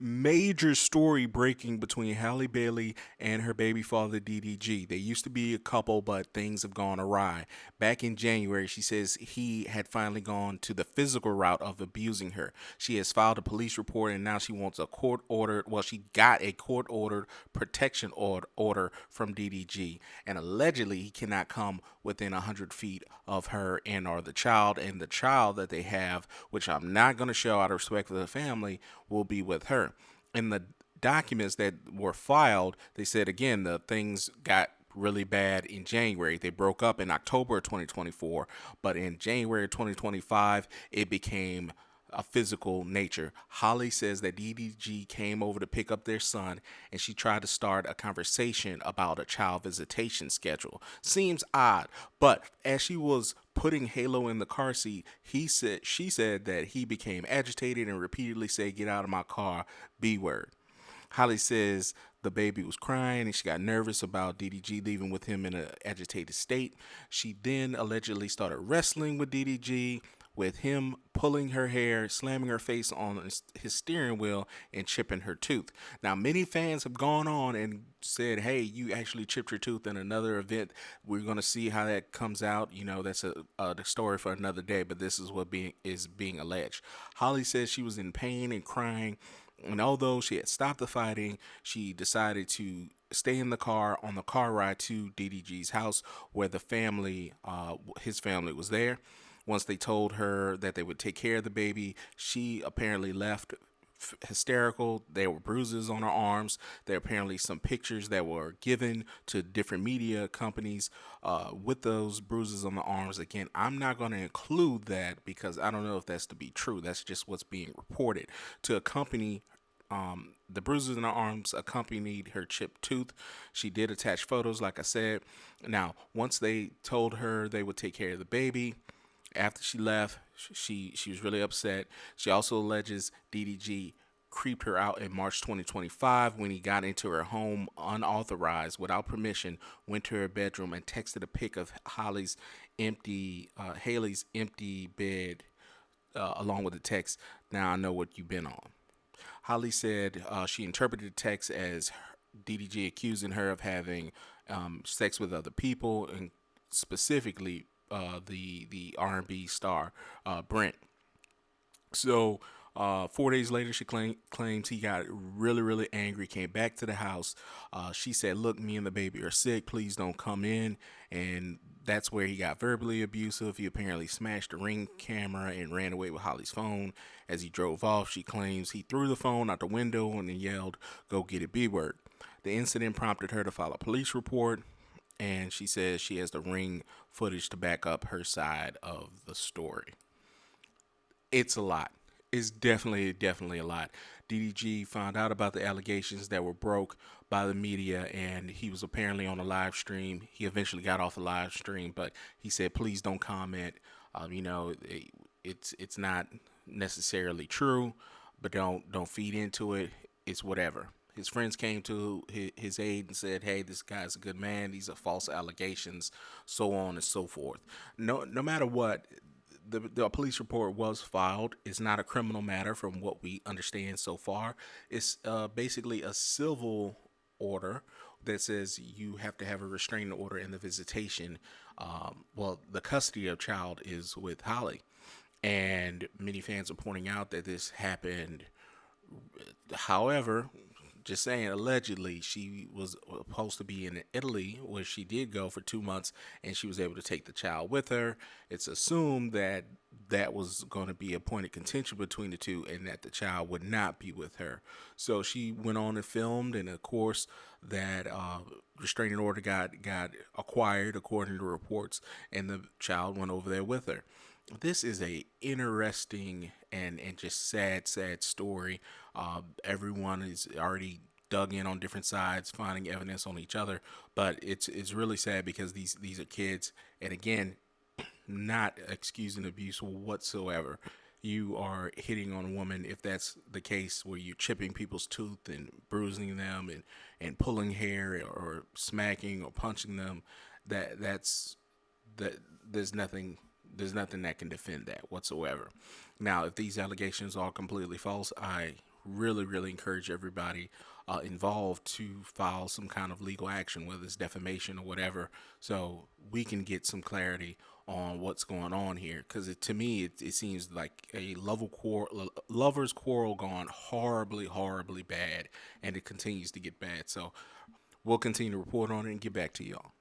Major story breaking between Halle Bailey and her baby father DDG. They used to be a couple, but things have gone awry. Back in January, she says he had finally gone to the physical route of abusing her. She has filed a police report and now she wants a court ordered, well, she got a court ordered protection order from DDG. And allegedly, he cannot come within 100 feet of her and or the child. And the child that they have, which I'm not going to show out of respect for the family, will be with her. In the documents that were filed, they said again the things got really bad in January. They broke up in October of 2024, but in January of 2025, it became a physical nature. Holly says that DDG came over to pick up their son and she tried to start a conversation about a child visitation schedule. Seems odd, but as she was putting Halo in the car seat, she said that he became agitated and repeatedly said, "Get out of my car, B word." Holly says the baby was crying and she got nervous about DDG leaving with him in an agitated state. She then allegedly started wrestling with DDG, with him pulling her hair, slamming her face on his steering wheel, and chipping her tooth. Now, many fans have gone on and said, "Hey, you actually chipped your tooth in another event. We're going to see how that comes out. You know, that's a story for another day, but this is what is being alleged." Holly says she was in pain and crying, and although she had stopped the fighting, she decided to stay in the car on the car ride to DDG's house, where his family was there. Once they told her that they would take care of the baby, she apparently left hysterical. There were bruises on her arms. There are apparently some pictures that were given to different media companies with those bruises on the arms. Again, I'm not going to include that because I don't know if that's to be true. That's just what's being reported. To accompany the bruises in her arms accompanied her chipped tooth. She did attach photos, like I said. Now, once they told her they would take care of the baby, after she left, she was really upset. She also alleges DDG creeped her out in March 2025 when he got into her home unauthorized, without permission, went to her bedroom and texted a pic of Haley's empty bed, along with the text, "Now I know what you've been on." Holly said she interpreted the text as DDG accusing her of having sex with other people, and specifically the R&B star Brent. So 4 days later, she claims he got really, really angry, came back to the house. She said, "Look, me and the baby are sick. Please don't come in." And that's where he got verbally abusive. He apparently smashed the Ring camera and ran away with Holly's phone. As he drove off, she claims he threw the phone out the window and then yelled, "Go get it, B word." The incident prompted her to file a police report, and she says she has the Ring footage to back up her side of the story. It's a lot. It's definitely a lot. DDG found out about the allegations that were broke by the media, and he was apparently on a live stream. He eventually got off the live stream, but he said, "Please don't comment. It's not necessarily true, but don't feed into it. It's whatever." His friends came to his aid and said, "Hey, this guy's a good man. These are false allegations," so on and so forth. No matter what, the police report was filed. It's not a criminal matter from what we understand so far. It's basically a civil order that says you have to have a restraining order in the visitation. The custody of child is with Holly. And many fans are pointing out that this happened. However, just saying, allegedly, she was supposed to be in Italy, where she did go for 2 months, and she was able to take the child with her. It's assumed that that was going to be a point of contention between the two, and that the child would not be with her. So she went on and filmed, and of course, that restraining order got acquired according to reports, and the child went over there with her. This is a interesting and just sad story. Everyone is already dug in on different sides, finding evidence on each other, but it's really sad because these are kids, and again, not excusing abuse whatsoever. You are hitting on a woman if that's the case, where you're chipping people's tooth and bruising them and pulling hair or smacking or punching them. That's that there's nothing that can defend that whatsoever. Now, if these allegations are completely false, I really, really encourage everybody involved to file some kind of legal action, whether it's defamation or whatever, so we can get some clarity on what's going on here. Because to me, it seems like a lover's quarrel gone horribly, horribly bad, and it continues to get bad. So we'll continue to report on it and get back to y'all.